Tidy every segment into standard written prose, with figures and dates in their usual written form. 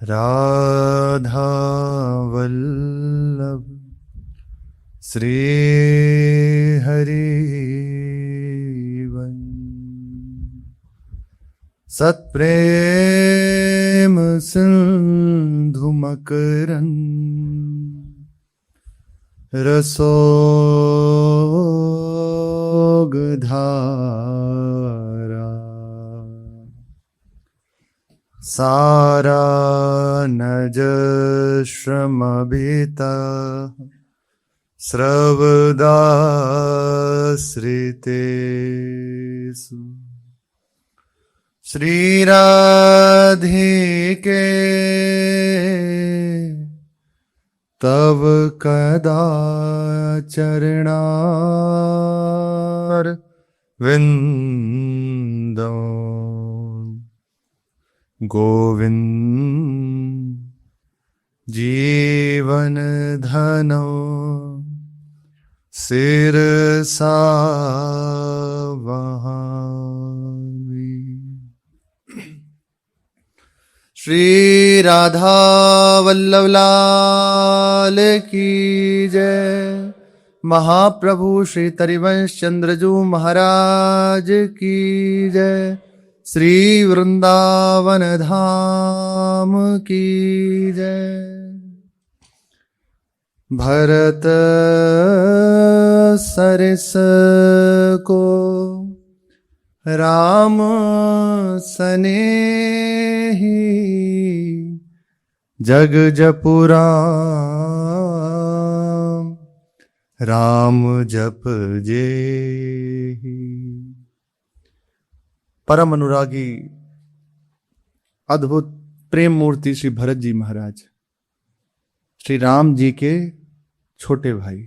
राधा वल्लभ श्री हरि सत्प्रेम सिंधु मकरंद रसोगधारा सारा नज श्रमभिता स्रवदाश्रितेषु श्री राधिके तव कदा चरणार विंदो गोविंद जीवन धनो सिरसा वहावी। श्री राधा वल्लभ लाल की जय। महाप्रभु श्री तरिवंश चंद्रजू महाराज की जय। श्री वृंदावन धाम की जय। भरत सरिस को राम सनेही जग जपुरा राम जप जेहि। परम अनुरागी अद्भुत प्रेम मूर्ति श्री भरत जी महाराज, श्री राम जी के छोटे भाई,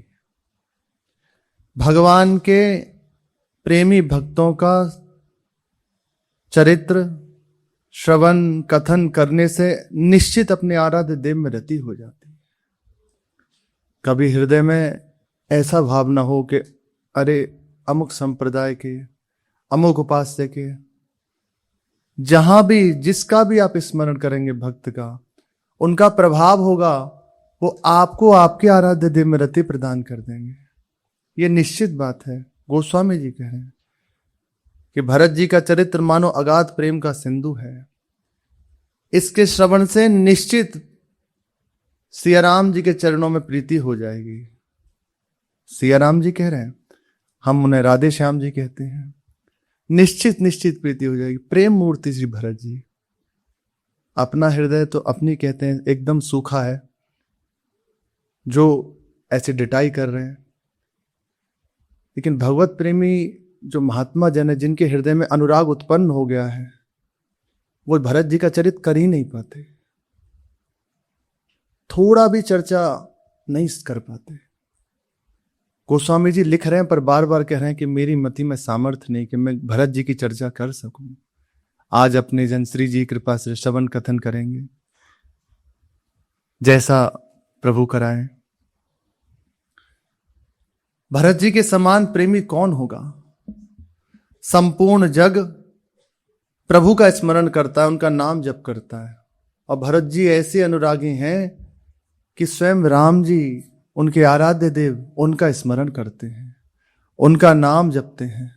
भगवान के प्रेमी भक्तों का चरित्र श्रवण कथन करने से निश्चित अपने आराध्य देव में रति हो जाती। कभी हृदय में ऐसा भाव न हो कि अरे अमुक संप्रदाय के, अमुक उपास्य के, जहां भी जिसका भी आप स्मरण करेंगे भक्त का, उनका प्रभाव होगा, वो आपको आपके आराध्य देव में रति प्रदान कर देंगे। ये निश्चित बात है। गोस्वामी जी कह रहे हैं कि भरत जी का चरित्र मानो अगाध प्रेम का सिंधु है। इसके श्रवण से निश्चित सिया राम जी के चरणों में प्रीति हो जाएगी। सिया राम जी कह रहे हैं, हम उन्हें राधे श्याम जी कहते हैं। निश्चित निश्चित प्रीति हो जाएगी। प्रेम मूर्ति श्री भरत जी। अपना हृदय तो अपनी कहते हैं एकदम सूखा है, जो ऐसे डिटाई कर रहे हैं, लेकिन भगवत प्रेमी जो महात्मा जन है, जिनके हृदय में अनुराग उत्पन्न हो गया है, वो भरत जी का चरित्र कर ही नहीं पाते, थोड़ा भी चर्चा नहीं कर पाते। गोस्वामी जी लिख रहे हैं पर बार बार कह रहे हैं कि मेरी मति में सामर्थ्य नहीं कि मैं भरत जी की चर्चा कर सकूं। आज अपने जन श्री जी कृपा से श्रवण कथन करेंगे, जैसा प्रभु कराएं। भरत जी के समान प्रेमी कौन होगा? संपूर्ण जग प्रभु का स्मरण करता है, उनका नाम जप करता है, और भरत जी ऐसे अनुरागी हैं कि स्वयं राम जी, उनके आराध्य देव, उनका स्मरण करते हैं, उनका नाम जपते हैं।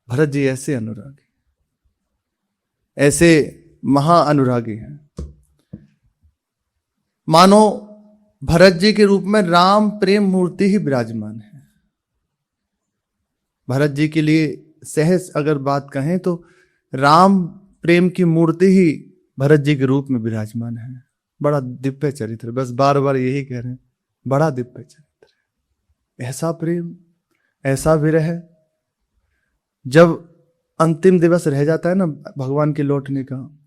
भरत जी ऐसे अनुरागी, ऐसे महा अनुरागी हैं। मानो भरत जी के रूप में राम प्रेम मूर्ति ही विराजमान है। भरत जी के लिए सहज अगर बात कहें तो राम प्रेम की मूर्ति ही भरत जी के रूप में विराजमान है। बड़ा दिव्य चरित्र, बस बार बार यही कह रहे हैं, बड़ा दिव्य चरित्र। ऐसा प्रेम, ऐसा विरह। जब अंतिम दिवस रह जाता है ना भगवान के लौटने का,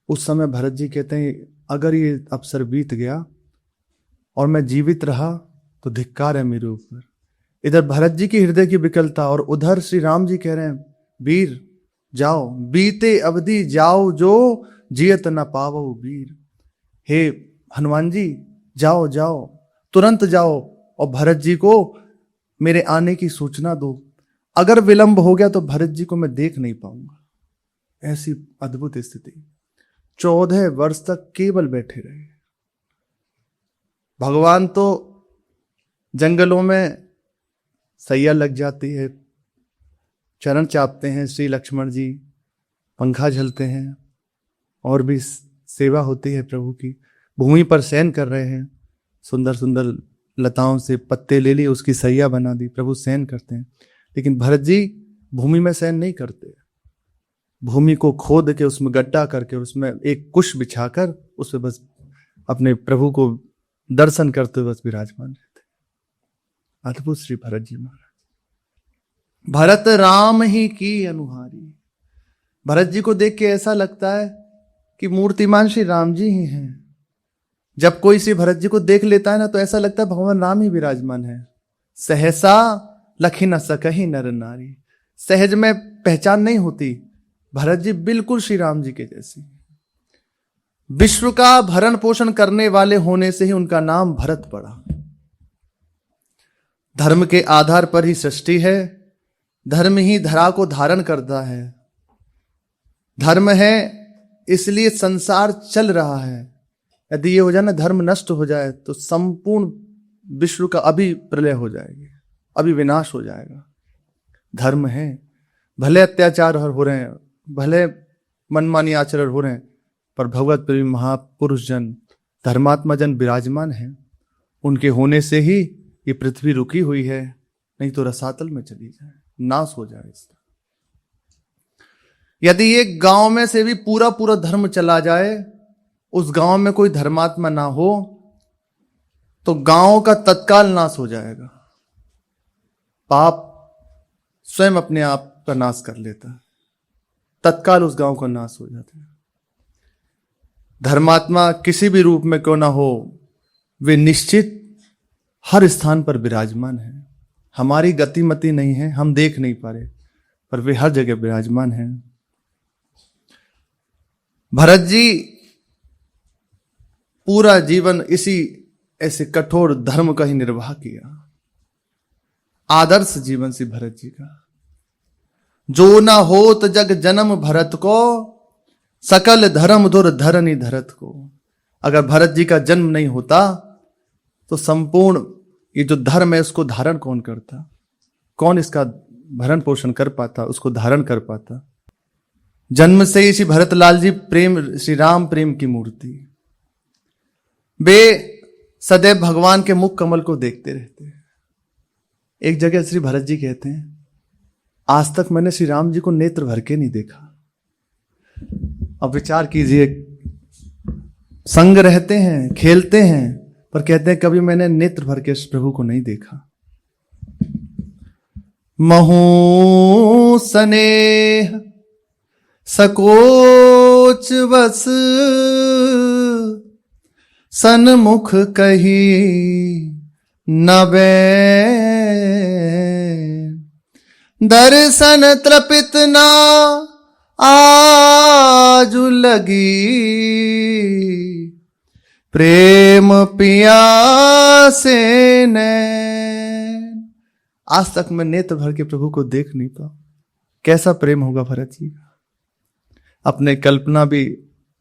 उस समय भरत जी कहते हैं अगर ये अवसर बीत गया और मैं जीवित रहा तो धिक्कार है मेरे ऊपर। इधर भरत जी की हृदय की विकलता, और उधर श्री राम जी कह रहे हैं वीर जाओ, बीते अवधि जाओ जो जियत न पावो वीर। हे हनुमान जी जाओ जाओ, तुरंत जाओ और भरत जी को मेरे आने की सूचना दो। अगर विलंब हो गया तो भरत जी को मैं देख नहीं पाऊंगा। ऐसी अद्भुत स्थिति। 14 वर्ष तक केवल बैठे रहे। भगवान तो जंगलों में सैया लग जाती है, चरण चापते हैं श्री लक्ष्मण जी, पंखा झलते हैं, और भी सेवा होती है प्रभु की। भूमि पर शयन कर रहे हैं, सुंदर सुंदर लताओं से पत्ते ले लिए, उसकी सैया बना दी, प्रभु शयन करते हैं। लेकिन भरत जी भूमि में शयन नहीं करते, भूमि को खोद के उसमें गड्ढा करके उसमें एक कुश बिछाकर उसमें बस अपने प्रभु को दर्शन करते हुए बस विराजमान रहते। अद्भुत श्री भरत जी महाराज। भरत राम ही की अनुहारी। भरत जी को देख के ऐसा लगता है कि मूर्तिमान श्री राम जी ही हैं। जब कोई श्री भरत जी को देख लेता है ना, तो ऐसा लगता है भगवान राम ही विराजमान है। सहसा लखी न सकहि नर नारी। सहज में पहचान नहीं होती, भरत जी बिल्कुल श्री राम जी के जैसे। विश्व का भरण पोषण करने वाले होने से ही उनका नाम भरत पड़ा। धर्म के आधार पर ही सृष्टि है, धर्म ही धरा को धारण करता है। धर्म है इसलिए संसार चल रहा है। यदि ये हो जाए ना, धर्म नष्ट हो जाए, तो संपूर्ण विश्व का अभी प्रलय हो जाएगी, अभी विनाश हो जाएगा। धर्म है, भले अत्याचार हो रहे हैं, भले मनमानी आचरण हो रहे हैं, पर भगवत प्रेमी महापुरुष जन, धर्मात्मा जन विराजमान हैं। उनके होने से ही ये पृथ्वी रुकी हुई है, नहीं तो रसातल में चली जाए, नाश हो जाए इसका। यदि एक गांव में से भी पूरा पूरा धर्म चला जाए, उस गांव में कोई धर्मात्मा ना हो, तो गांव का तत्काल नाश हो जाएगा। पाप स्वयं अपने आप का नाश कर लेता है, तत्काल उस गांव का नाश हो जाता है। धर्मात्मा किसी भी रूप में क्यों ना हो, वे निश्चित हर स्थान पर विराजमान है। हमारी गतिमति नहीं है, हम देख नहीं पा रहे, पर वे हर जगह विराजमान हैं। भरत जी पूरा जीवन इसी ऐसे कठोर धर्म का ही निर्वाह किया। आदर्श जीवन से भरत जी का। जो न होत जग जन्म भरत को, सकल धर्म दुर धरनी धरत को। अगर भरत जी का जन्म नहीं होता, तो संपूर्ण ये जो धर्म है उसको धारण कौन करता, कौन इसका भरण पोषण कर पाता, उसको धारण कर पाता। जन्म से ही श्री भरतलाल जी प्रेम, श्री राम प्रेम की मूर्ति। वे सदैव भगवान के मुख कमल को देखते रहते हैं। एक जगह श्री भरत जी कहते हैं, आज तक मैंने श्री राम जी को नेत्र भर के नहीं देखा। अब विचार कीजिए, संग रहते हैं, खेलते हैं, पर कहते हैं कभी मैंने नेत्र भर के प्रभु को नहीं देखा। महू स्नेह सकोच बस, सन्मुख कही न बैन। दर्शन तृपित ना आजु लगी, प्रेम पियासे नैन। आज तक मैं नेत्र भर के प्रभु को देख नहीं पाऊं। कैसा प्रेम होगा भरत जी का, अपने कल्पना भी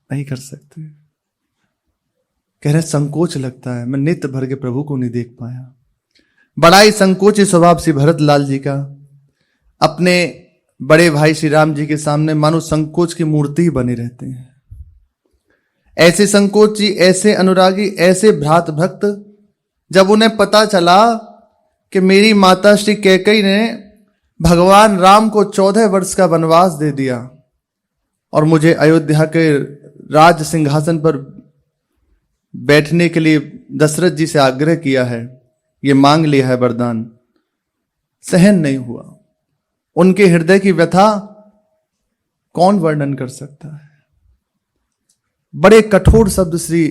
नहीं कर सकते। कह रहे संकोच लगता है, मैं नेत्र भर के प्रभु को नहीं देख पाया। बड़ा ही संकोची स्वभाव श्री भरत लाल जी का। अपने बड़े भाई श्री राम जी के सामने मानो संकोच की मूर्ति ही बने रहते हैं। ऐसे संकोची, ऐसे अनुरागी, ऐसे भ्रात भक्त। जब उन्हें पता चला कि मेरी माता श्री कैकेयी ने भगवान राम को 14 वर्ष का वनवास दे दिया और मुझे अयोध्या के राज सिंहासन पर बैठने के लिए दशरथ जी से आग्रह किया है, ये मांग लिया है वरदान, सहन नहीं हुआ। उनके हृदय की व्यथा कौन वर्णन कर सकता है। बड़े कठोर शब्द श्री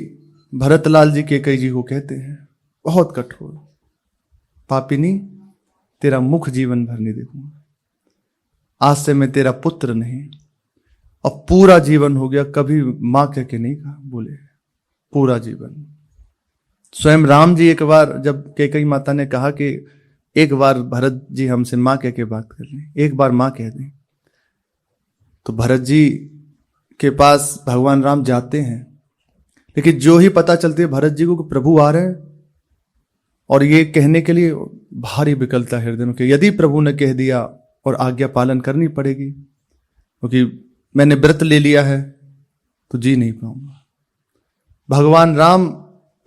भरतलाल जी कैकेयी जी को कहते हैं, बहुत कठोर। पापिनी, तेरा मुख जीवन भर नहीं देखूंगा, आज से मैं तेरा पुत्र नहीं। अब पूरा जीवन हो गया, कभी मां कह के नहीं कहा, बोले पूरा जीवन। स्वयं राम जी एक बार जब कैकेयी माता ने कहा कि एक बार भरत जी हमसे मां कह के बात कर लें, एक बार मां कह दें, तो भरत जी के पास भगवान राम जाते हैं, लेकिन जो ही पता चलती है भरत जी को कि प्रभु आ रहे हैं, और ये कहने के लिए भारी विकलता हृदय में कि यदि प्रभु ने कह दिया और आज्ञा पालन करनी पड़ेगी, क्योंकि मैंने व्रत ले लिया है तो जी नहीं पाऊंगा। भगवान राम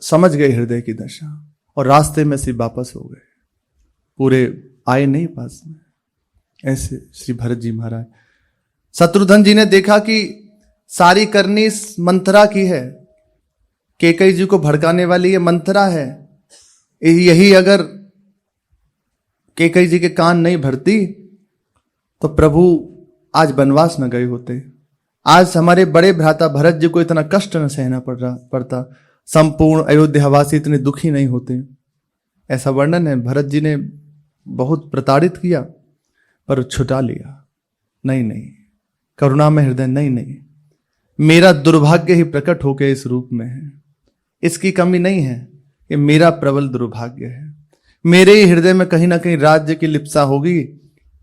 समझ गए हृदय की दशा और रास्ते में से वापस हो गए, पूरे आए नहीं पास में। ऐसे श्री भरत जी महाराज। शत्रुघ्न जी ने देखा कि सारी करनी मंथरा की है, कैकेयी जी को भड़काने वाली ये मंथरा है, यही अगर कैकेयी जी के कान नहीं भरती तो प्रभु आज वनवास न गए होते, आज हमारे बड़े भ्राता भरत जी को इतना कष्ट न सहना पड़ता, संपूर्ण अयोध्यावासी इतने दुखी नहीं होते। ऐसा वर्णन है। भरत जी ने बहुत प्रताड़ित किया पर छुटा लिया। नहीं, करुणा में हृदय नहीं, मेरा दुर्भाग्य ही प्रकट होकर इस रूप में है, इसकी कमी नहीं है, ये मेरा प्रबल दुर्भाग्य है। मेरे ही हृदय में कहीं ना कहीं राज्य की लिप्सा होगी,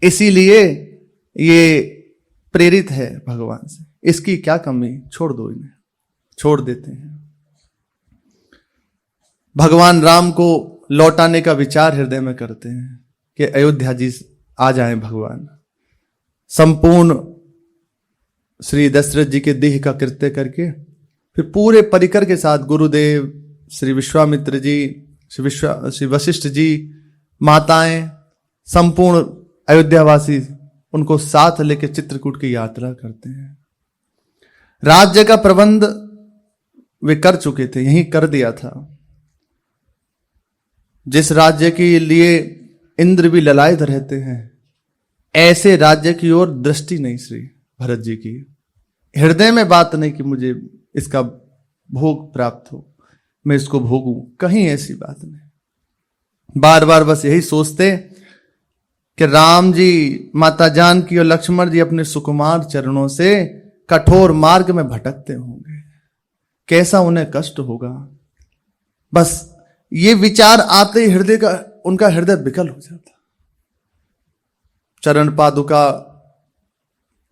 इसीलिए ये प्रेरित है भगवान से। इसकी क्या कमी, छोड़ दो इन्हें, छोड़ देते हैं। भगवान राम को लौटाने का विचार हृदय में करते हैं कि अयोध्या जी आ जाएं भगवान। संपूर्ण श्री दशरथ जी के देह का कृत्य करके फिर पूरे परिकर के साथ गुरुदेव, श्री विश्वामित्र जी, श्री वशिष्ठ जी, माताएं, संपूर्ण अयोध्यावासी उनको साथ लेकर चित्रकूट की यात्रा करते हैं। राज्य का प्रबंध वे कर चुके थे, यहीं कर दिया था। जिस राज्य के लिए इंद्र भी ललायत रहते हैं, ऐसे राज्य की ओर दृष्टि नहीं श्री भरत जी की। हृदय में बात नहीं कि मुझे इसका भोग प्राप्त हो, मैं इसको भोगूं, कहीं ऐसी बात नहीं। बार बार बस यही सोचते कि राम जी, माता जानकी और लक्ष्मण जी अपने सुकुमार चरणों से कठोर मार्ग में भटकते होंगे, कैसा उन्हें कष्ट होगा। बस ये विचार आते ही हृदय का, उनका हृदय विकल हो जाता। चरण पादुका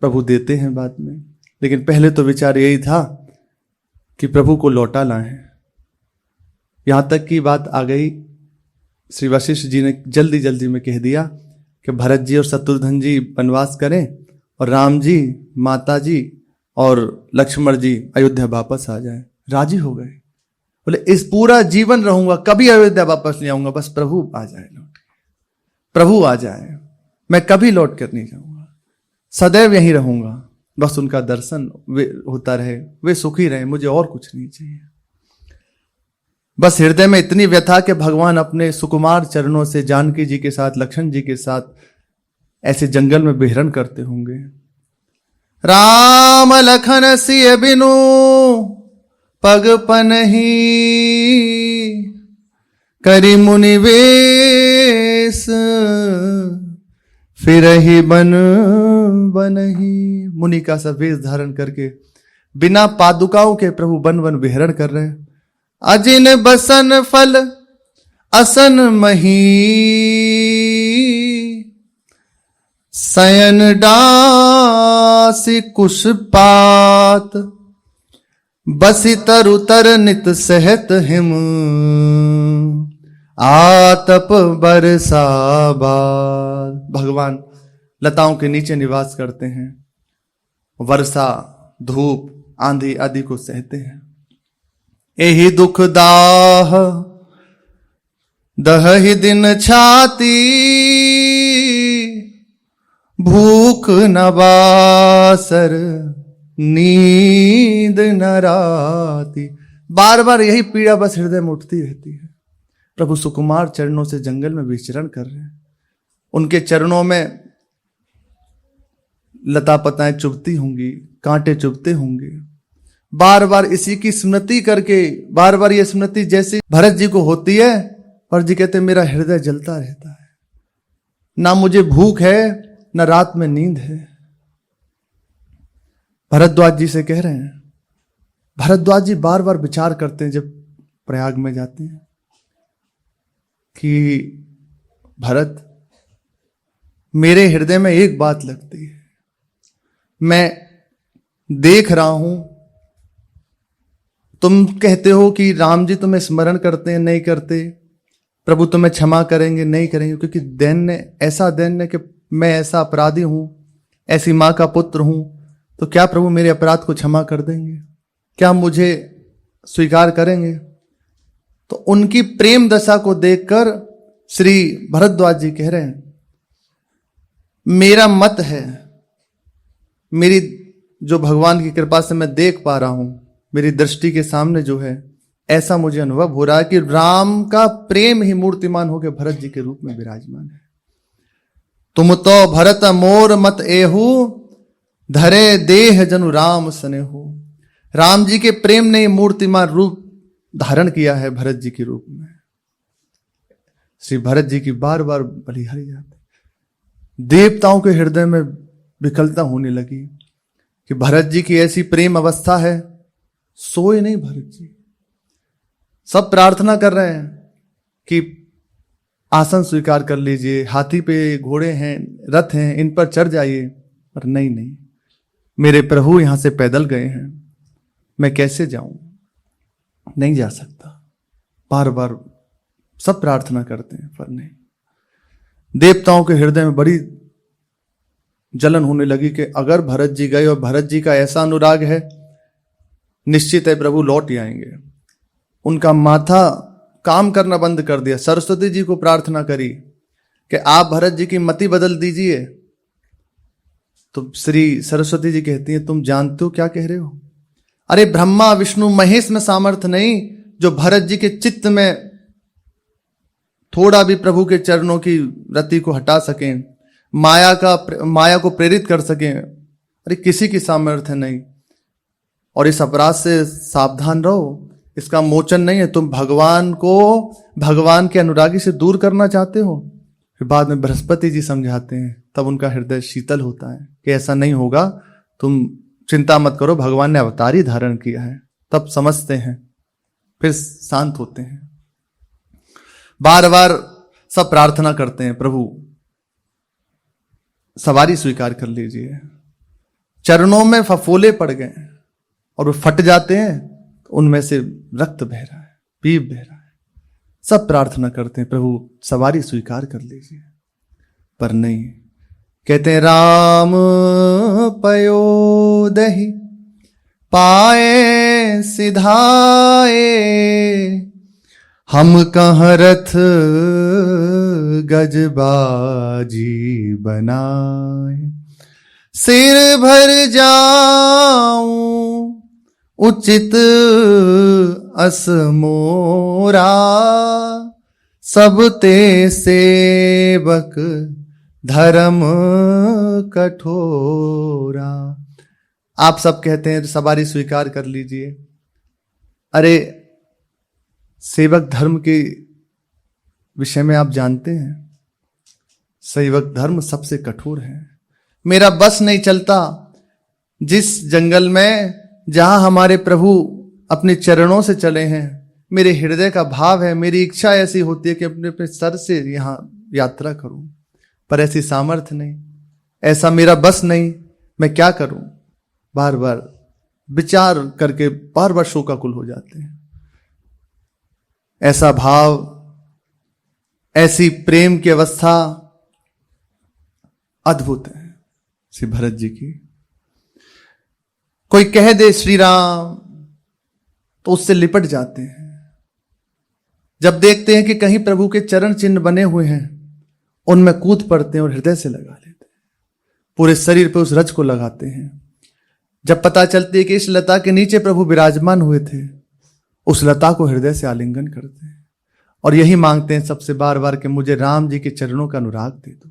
प्रभु देते हैं बाद में, लेकिन पहले तो विचार यही था कि प्रभु को लौटा लाएं। यहां तक की बात आ गई, श्री वशिष्ठ जी ने जल्दी जल्दी में कह दिया कि भरत जी और शत्रुघ्न जी वनवास करें और राम जी, माता जी और लक्ष्मण जी अयोध्या वापस आ जाएं। राजी हो गए, बोले इस पूरा जीवन रहूंगा, कभी अयोध्या वापस नहीं आऊंगा, बस प्रभु आ जाए, प्रभु आ जाए, मैं कभी लौट कर नहीं जाऊंगा, सदैव यहीं रहूंगा, बस उनका दर्शन होता रहे, वे सुखी रहे, मुझे और कुछ नहीं चाहिए। बस हृदय में इतनी व्यथा कि भगवान अपने सुकुमार चरणों से जानकी जी के साथ, लक्ष्मण जी के साथ ऐसे जंगल में विहरण करते होंगे। राम लखन सिय बिनु पग पनहि, करि मुनि वेश फिरहि बन बनहि। मुनि का सा वेश धारण करके बिना पादुकाओं के प्रभु वन वन विहरण कर रहे हैं। अजिन बसन फल असन मही, शयन डासी कुश पात, बसी तरु तर नित सहत हिम, आतप बरसा बाद। भगवान लताओं के नीचे निवास करते हैं, वर्षा, धूप, आंधी आदि को सहते हैं। एहि दुख दाह दहहि दिन छाती, भूख न बासर नींद न राती। बार बार यही पीड़ा बस हृदय में उठती रहती है। प्रभु सुकुमार चरणों से जंगल में विचरण कर रहे हैं, उनके चरणों में लता पताएं चुभती होंगी, कांटे चुभते होंगे। बार बार इसी की स्मृति करके, बार बार ये स्मृति जैसी भरत जी को होती है, भरत जी कहते मेरा हृदय जलता रहता है, ना मुझे भूख है ना रात में नींद है। भरद्वाज जी से कह रहे हैं। भरद्वाज जी बार बार विचार करते हैं जब प्रयाग में जाते हैं कि भरत, मेरे हृदय में एक बात लगती है, मैं देख रहा हूं, तुम कहते हो कि राम जी तुम्हें स्मरण करते हैं, नहीं करते, प्रभु तुम्हें क्षमा करेंगे, नहीं करेंगे, क्योंकि दैन्य, ऐसा दैन्य कि मैं ऐसा अपराधी हूं, ऐसी मां का पुत्र हूं, तो क्या प्रभु मेरे अपराध को क्षमा कर देंगे? क्या मुझे स्वीकार करेंगे? तो उनकी प्रेम दशा को देखकर श्री भरद्वाज जी कह रहे हैं, मेरा मत है, मेरी जो भगवान की कृपा से मैं देख पा रहा हूं, मेरी दृष्टि के सामने जो है, ऐसा मुझे अनुभव हो रहा है कि राम का प्रेम ही मूर्तिमान होकर भरत जी के रूप में विराजमान है। तुम तो भरत मोर मत एहू, धरे देह जनु राम सने हो। राम जी के प्रेम ने मूर्तिमान रूप धारण किया है भरत जी के रूप में। श्री भरत जी की बार बार बलिहारी जाते, देवताओं के हृदय में विकलता होने लगी कि भरत जी की ऐसी प्रेम अवस्था है। सोए नहीं भरत जी, सब प्रार्थना कर रहे हैं कि आसन स्वीकार कर लीजिए, हाथी पे घोड़े हैं, रथ हैं, इन पर चढ़ जाइए, पर नहीं, मेरे प्रभु यहां से पैदल गए हैं, मैं कैसे जाऊं, नहीं जा सकता। बार बार सब प्रार्थना करते हैं पर नहीं। देवताओं के हृदय में बड़ी जलन होने लगी कि अगर भरत जी गए और भरत जी का ऐसा अनुराग है, निश्चित है प्रभु लौट ही आएंगे। उनका माथा काम करना बंद कर दिया। सरस्वती जी को प्रार्थना करी कि आप भरत जी की मति बदल दीजिए। तो श्री सरस्वती जी कहती हैं, तुम जानते हो क्या कह रहे हो? अरे ब्रह्मा विष्णु महेश में सामर्थ्य नहीं जो भरत जी के चित्त में थोड़ा भी प्रभु के चरणों की रति को हटा सकें, माया को प्रेरित कर सकें। अरे किसी की सामर्थ्य नहीं। और इस अपराध से सावधान रहो, इसका मोचन नहीं है। तुम भगवान को भगवान के अनुरागी से दूर करना चाहते हो। फिर बाद में बृहस्पति जी समझाते हैं, तब उनका हृदय शीतल होता है कि ऐसा नहीं होगा, तुम चिंता मत करो, भगवान ने अवतार ही धारण किया है। तब समझते हैं, फिर शांत होते हैं। बार बार सब प्रार्थना करते हैं, प्रभु सवारी स्वीकार कर लीजिए। चरणों में फफोले पड़ गए और वो फट जाते हैं, तो उनमें से रक्त बह रहा है, पीप बह रहा है। सब प्रार्थना करते हैं, प्रभु सवारी स्वीकार कर लीजिए, पर नहीं। कहते हैं, राम पयोदहि पाए सिधाए, हम कहाँ रथ गजबाजी बनाए। सिर भर जाऊं उचित असमोरा, सब ते सेवक धर्म कठोरा। आप सब कहते हैं सवारी स्वीकार कर लीजिए। अरे सेवक धर्म के विषय में आप जानते हैं, सेवक धर्म सबसे कठोर है। मेरा बस नहीं चलता जिस जंगल में जहां हमारे प्रभु अपने चरणों से चले हैं। मेरे हृदय का भाव है, मेरी इच्छा ऐसी होती है कि अपने अपने सर से यहां यात्रा करूं, पर ऐसी सामर्थ्य नहीं, ऐसा मेरा बस नहीं, मैं क्या करूं। बार बार विचार करके बार बार शोकाकुल हो जाते हैं। ऐसा भाव, ऐसी प्रेम की अवस्था अद्भुत है श्री भरत जी की। कोई कह दे श्री राम तो उससे लिपट जाते हैं। जब देखते हैं कि कहीं प्रभु के चरण चिन्ह बने हुए हैं, उनमें कूद पड़ते हैं और हृदय से लगा लेते हैं, पूरे शरीर पे उस रज को लगाते हैं। जब पता चलती है कि इस लता के नीचे प्रभु विराजमान हुए थे, उस लता को हृदय से आलिंगन करते हैं और यही मांगते हैं सबसे बार बार कि मुझे राम जी के चरणों का अनुराग दे दो।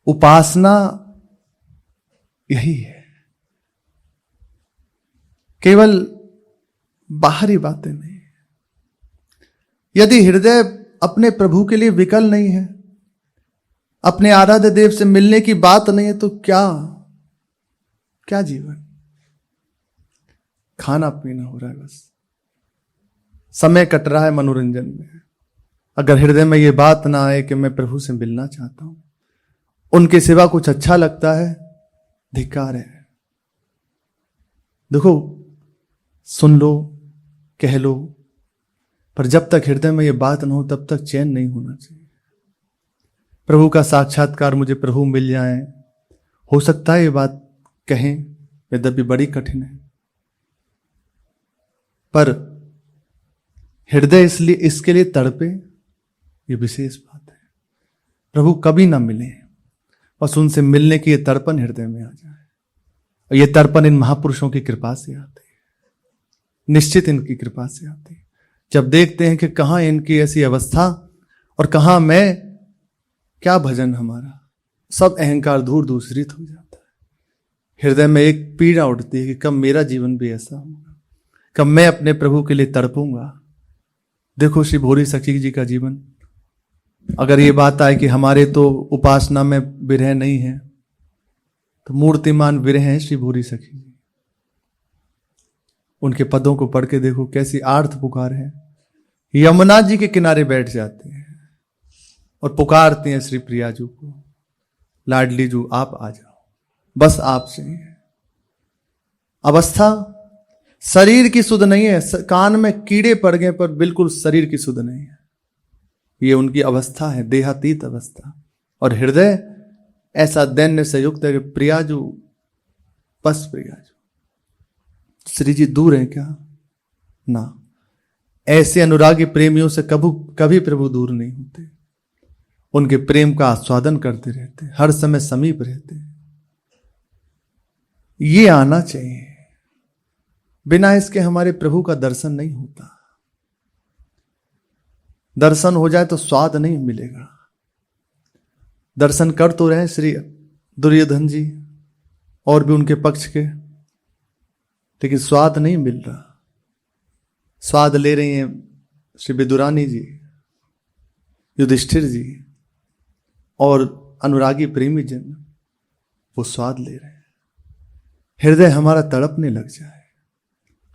उपासना यही है, केवल बाहरी बातें नहीं। यदि हृदय अपने प्रभु के लिए विकल नहीं है, अपने आराध्य देव से मिलने की बात नहीं है, तो क्या जीवन। खाना पीना हो रहा है, बस समय कट रहा है मनोरंजन में। अगर हृदय में यह बात ना आए कि मैं प्रभु से मिलना चाहता हूं, उनके सिवा कुछ अच्छा लगता है, धिक्कार है। देखो, सुन लो, कह लो, पर जब तक हृदय में ये बात न हो तब तक चैन नहीं होना चाहिए। प्रभु का साक्षात्कार मुझे प्रभु मिल जाए, हो सकता है ये बात कहें, यद्यपि बड़ी कठिन है, पर हृदय इसलिए इसके लिए तड़पे, ये विशेष बात है। प्रभु कभी ना मिले, बस उनसे मिलने की ये तड़पन हृदय में आ जाए। और ये तड़पन इन महापुरुषों की कृपा से आती है, निश्चित इनकी कृपा से आती है। जब देखते हैं कि कहां इनकी ऐसी अवस्था और कहां मैं, क्या भजन हमारा, सब अहंकार दूर दूसरित हो जाता है। हृदय में एक पीड़ा उठती है कि कब मेरा जीवन भी ऐसा होगा, कब मैं अपने प्रभु के लिए तड़पूंगा। देखो श्री भोरी सखी जी का जीवन, अगर ये बात आए कि हमारे तो उपासना में विरह नहीं है, तो मूर्तिमान विरह हैं श्री भोरी सखी जी। उनके पदों को पढ़ के देखो कैसी आर्त पुकार है। यमुना जी के किनारे बैठ जाते हैं और पुकारते हैं श्री प्रियाजू को, लाडली जू आप आ जाओ, बस आप चाहिए। अवस्था शरीर की सुध नहीं है, कान में कीड़े पड़ गए पर बिल्कुल शरीर की सुध नहीं है। ये उनकी अवस्था है, देहातीत अवस्था। और हृदय ऐसा दैन्य से युक्त है कि प्रियाजू, बस प्रियाजू, श्री जी दूर है क्या ना। ऐसे अनुरागी प्रेमियों से कभी प्रभु दूर नहीं होते, उनके प्रेम का आस्वादन करते रहते, हर समय समीप रहते। ये आना चाहिए, बिना इसके हमारे प्रभु का दर्शन नहीं होता। दर्शन हो जाए तो स्वाद नहीं मिलेगा। दर्शन कर तो रहे श्री दुर्योधन जी और भी उनके पक्ष के, लेकिन स्वाद नहीं मिल रहा। स्वाद ले रही हैं श्री विदुरानी जी, युधिष्ठिर जी और अनुरागी प्रेमी जन, वो स्वाद ले रहे हैं। हृदय हमारा तड़पने लग जाए,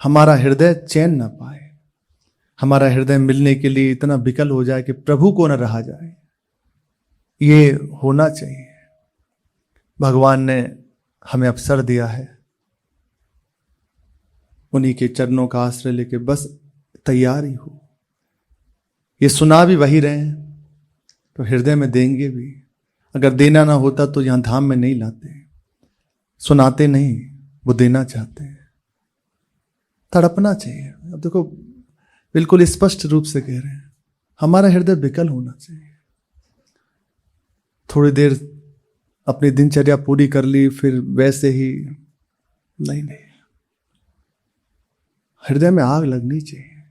हमारा हृदय चैन ना पाए, हमारा हृदय मिलने के लिए इतना विकल हो जाए कि प्रभु को न रहा जाए। ये होना चाहिए। भगवान ने हमें अवसर दिया है, उन्हीं के चरणों का आश्रय लेके बस तैयार ही हो। ये सुना भी वही रहे हैं तो हृदय में देंगे भी। अगर देना ना होता तो यहां धाम में नहीं लाते, सुनाते नहीं, वो देना चाहते हैं। तड़पना चाहिए। अब देखो, बिल्कुल स्पष्ट रूप से कह रहे हैं, हमारा हृदय विकल होना चाहिए। थोड़ी देर अपनी दिनचर्या पूरी कर ली, फिर वैसे ही नहीं, हृदय में आग लगनी चाहिए।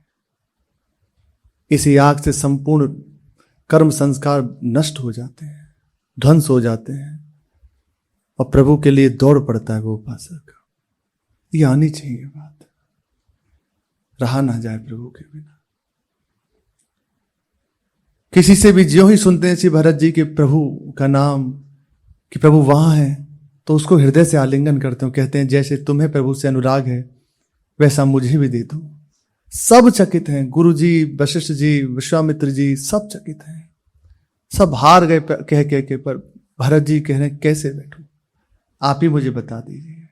इसी आग से संपूर्ण कर्म संस्कार नष्ट हो जाते हैं, ध्वंस हो जाते हैं, और प्रभु के लिए दौड़ पड़ता है वो उपासक। ये आनी चाहिए बात, रहा ना जाए प्रभु के बिना। किसी से भी ज्यों ही सुनते हैं श्री भरत जी के प्रभु का नाम, कि प्रभु वहां है, तो उसको हृदय से आलिंगन करते हो, कहते हैं जैसे तुम्हें प्रभु से अनुराग है वैसा मुझे भी दे दो। सब चकित हैं, गुरु जी, वशिष्ठ जी, विश्वामित्र जी सब चकित हैं, सब हार गए कह के, पर भरत जी कह रहे हैं कैसे बैठूं, आप ही मुझे बता दीजिए।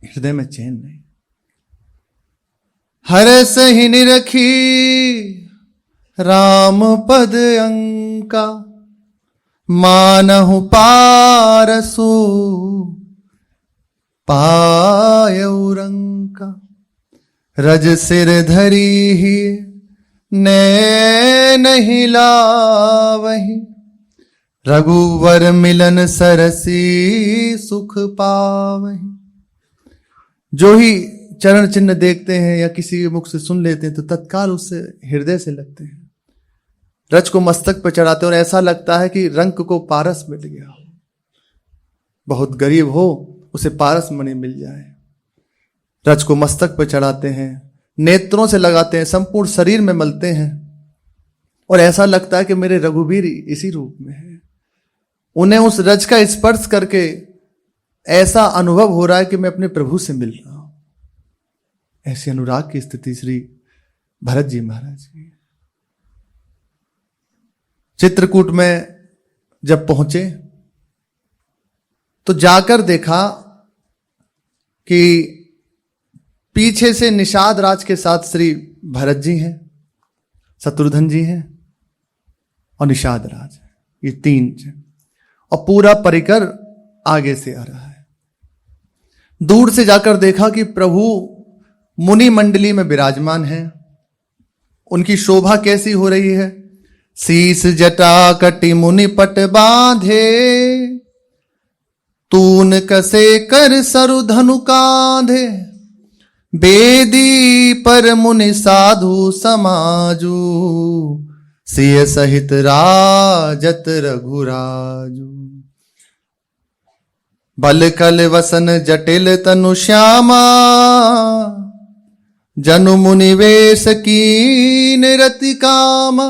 हृदय में चैन नहीं। हर सही निरखी राम पद अंका, मानहु पारसु पायउ रंका। रज सिर धरी ही नैन हिलावहि, रघुवर मिलन सरसी सुख पावहि। जो ही चरण चिन्ह देखते हैं या किसी के मुख से सुन लेते हैं तो तत्काल उससे हृदय से लगते हैं, रज को मस्तक पर चढ़ाते हैं और ऐसा लगता है कि रंक को पारस मिल गया हो। बहुत गरीब हो उसे पारस मणि मिल जाए। रज को मस्तक पर चढ़ाते हैं, नेत्रों से लगाते हैं, संपूर्ण शरीर में मलते हैं और ऐसा लगता है कि मेरे रघुवीर इसी रूप में है। उन्हें उस रज का स्पर्श करके ऐसा अनुभव हो रहा है कि मैं अपने प्रभु से मिल रहा हूं। ऐसी अनुराग की स्थिति श्री भरत जी महाराज की। चित्रकूट में जब पहुंचे तो जाकर देखा कि पीछे से निषाद राज के साथ श्री भरत जी हैं, शत्रुघ्न जी हैं और निषाद राज, ये तीन, और पूरा परिकर आगे से आ रहा है। दूर से जाकर देखा कि प्रभु मुनि मंडली में विराजमान है। उनकी शोभा कैसी हो रही है? शीस जटा कटि मुनि पट बांधे, तून कसे कर सरु धनु कांधे, बेदी पर मुनि साधु समाजू, सिय सहित राजत रघुराजू। बल कल वसन जटिल तनु श्यामा, जनु मुनि वेश कीन रति कामा,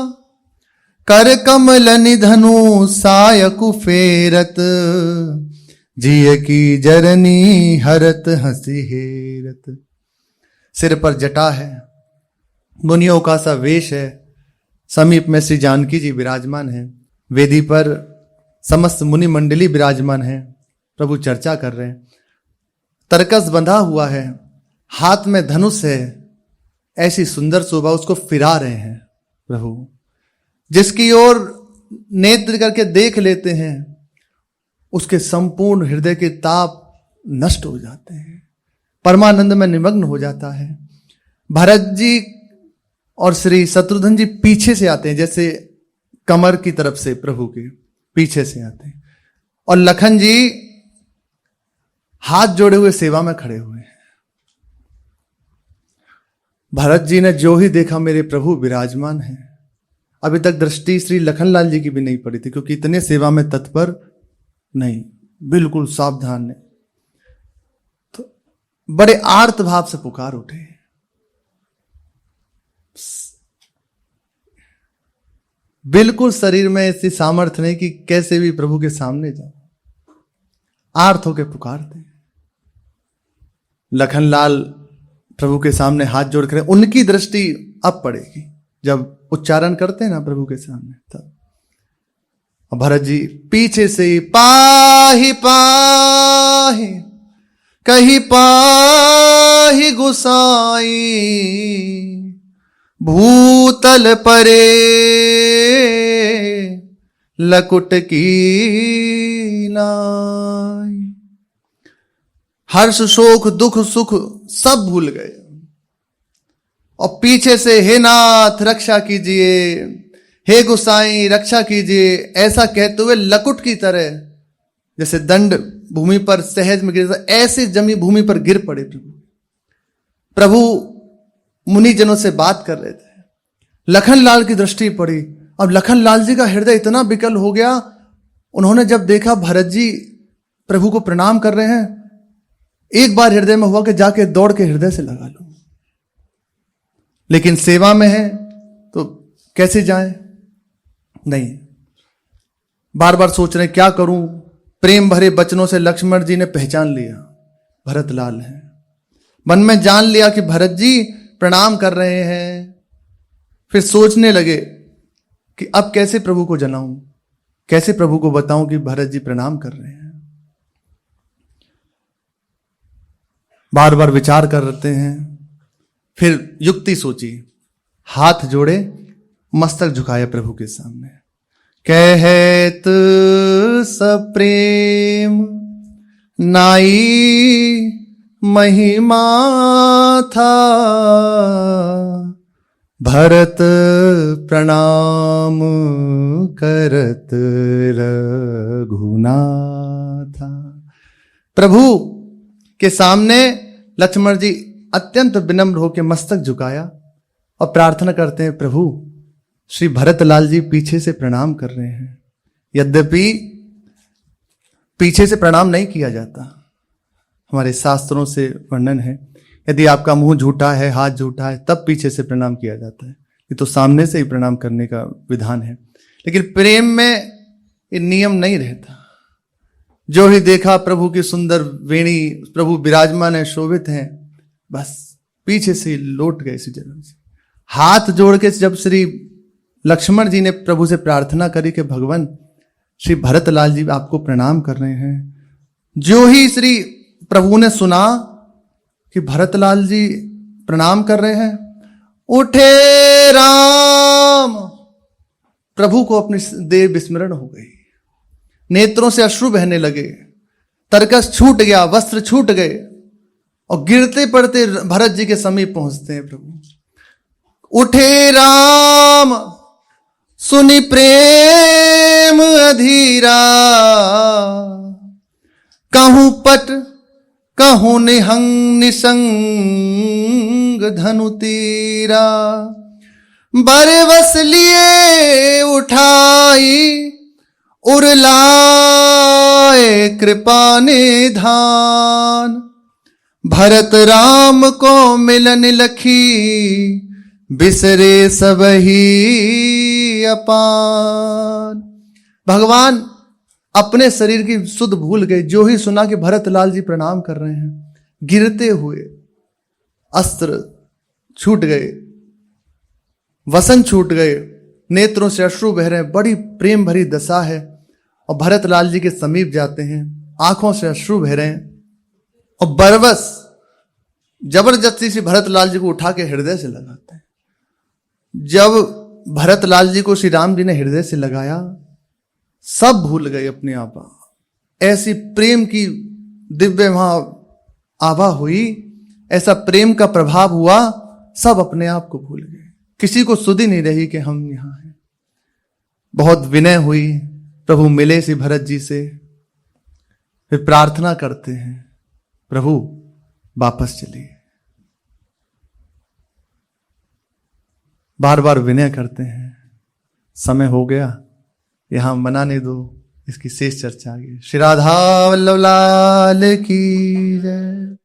कर कमल निधनु सायकु फेरत, जिय की जरनी हरत हंसी हेरत। सिर पर जटा है, मुनियों का सा वेश है, समीप में श्री जानकी जी विराजमान है, वेदी पर समस्त मुनि मंडली विराजमान है, प्रभु चर्चा कर रहे हैं, तरकस बंधा हुआ है, हाथ में धनुष है, ऐसी सुंदर शोभा, उसको फिरा रहे हैं प्रभु। जिसकी ओर नेत्र करके देख लेते हैं उसके संपूर्ण हृदय के ताप नष्ट हो जाते हैं, परमानंद में निमग्न हो जाता है। भरत जी और श्री शत्रुघ्न जी पीछे से आते हैं, जैसे कमर की तरफ से प्रभु के पीछे से आते हैं, और लखन जी हाथ जोड़े हुए सेवा में खड़े हुए हैं। भरत जी ने जो ही देखा मेरे प्रभु विराजमान हैं। अभी तक दृष्टि श्री लखनलाल जी की भी नहीं पड़ी थी, क्योंकि इतने सेवा में तत्पर नहीं, बिल्कुल सावधान है। तो बड़े आर्त भाव से पुकार उठे, बिल्कुल शरीर में ऐसी सामर्थ्य नहीं कि कैसे भी प्रभु के सामने जाओ, आर्त होके पुकारते। लखनलाल प्रभु के सामने हाथ जोड़ कर, उनकी दृष्टि अब पड़ेगी जब उच्चारण करते हैं ना प्रभु के सामने, तब। भरत जी पीछे से पाहि पाहि कही पाहि गुसाई, भूतल परे लकुट की नाई। हर्ष शोक दुख सुख सब भूल गए, और पीछे से हे नाथ रक्षा कीजिए, हे गुसाई रक्षा कीजिए, ऐसा कहते हुए लकुट की तरह, जैसे दंड भूमि पर सहज में गिर, ऐसे जमी भूमि पर गिर पड़े प्रभु। प्रभु मुनिजनों से बात कर रहे थे, लखनलाल की दृष्टि पड़ी। अब लखनलाल जी का हृदय इतना विकल हो गया, उन्होंने जब देखा भरत जी प्रभु को प्रणाम कर रहे हैं, एक बार हृदय में हुआ कि जाके दौड़ के हृदय से लगा लो, लेकिन सेवा में है तो कैसे जाए, नहीं। बार बार सोच रहे क्या करूं। प्रेम भरे बचनों से लक्ष्मण जी ने पहचान लिया भरत लाल है, मन में जान लिया कि भरत जी प्रणाम कर रहे हैं। फिर सोचने लगे कि अब कैसे प्रभु को जनाऊं, कैसे प्रभु को बताऊं कि भरत जी प्रणाम कर रहे हैं। बार बार विचार करते हैं, फिर युक्ति सोची, हाथ जोड़े, मस्तक झुकाया प्रभु के सामने। कहत सप्रेम नाई महिमा था, भरत प्रणाम करत रघुनाथा। प्रभु के सामने लक्ष्मण जी अत्यंत विनम्र होकर मस्तक झुकाया और प्रार्थना करते हैं, प्रभु श्री भरतलाल जी पीछे से प्रणाम कर रहे हैं। यद्यपि पीछे से प्रणाम नहीं किया जाता, हमारे शास्त्रों से वर्णन है, यदि आपका मुंह झूठा है, हाथ झूठा है, तब पीछे से प्रणाम किया जाता है। ये तो सामने से ही प्रणाम करने का विधान है। लेकिन प्रेम में ये नियम नहीं रहता। जो ही देखा प्रभु की सुंदर वेणी, प्रभु विराजमान है, शोभित हैं, बस पीछे से लौट गए इसी जगह से। हाथ जोड़ के जब श्री लक्ष्मण जी ने प्रभु से प्रार्थना करी कि भगवान श्री भरतलाल जी आपको प्रणाम कर रहे हैं, जो ही श्री प्रभु ने सुना कि भरतलाल जी प्रणाम कर रहे हैं, उठे राम, प्रभु को अपनी देह विस्मरण हो गई, नेत्रों से अश्रु बहने लगे, तरकस छूट गया, वस्त्र छूट गए और गिरते पड़ते भरत जी के समीप पहुंचते हैं प्रभु। उठे राम सुनि प्रेम अधीरा, कहूं पट कहूं निहंग निसंग धनु तीरा, बरवस लिए उठाई उरलाए कृपा निधान, भरत राम को मिलन लखी बिसरे सबही अपान। भगवान अपने शरीर की सुध भूल गए, जो ही सुना कि भरतलाल जी प्रणाम कर रहे हैं, गिरते हुए अस्त्र छूट गए, वसन छूट गए, नेत्रों से अश्रु बह रहे हैं, बड़ी प्रेम भरी दशा है। और भरतलाल जी के समीप जाते हैं, आंखों से अश्रु बह रहे हैं और बरबस जबरदस्ती से भरतलाल जी को उठा के हृदय से लगाते हैं। जब भरतलाल जी को श्री राम जी ने हृदय से लगाया, सब भूल गए अपने आप। ऐसी प्रेम की दिव्य वहां आभा हुई, ऐसा प्रेम का प्रभाव हुआ, सब अपने आप को भूल गए, किसी को सुधि नहीं रही कि हम यहां हैं। बहुत विनय हुई, प्रभु मिले श्री भरत जी से, फिर प्रार्थना करते हैं, प्रभु वापस चलिए। बार बार विनय करते हैं, समय हो गया, यहां मनाने दो, इसकी शेष चर्चा आगे। श्री राधा वल्लभ लाल की जय।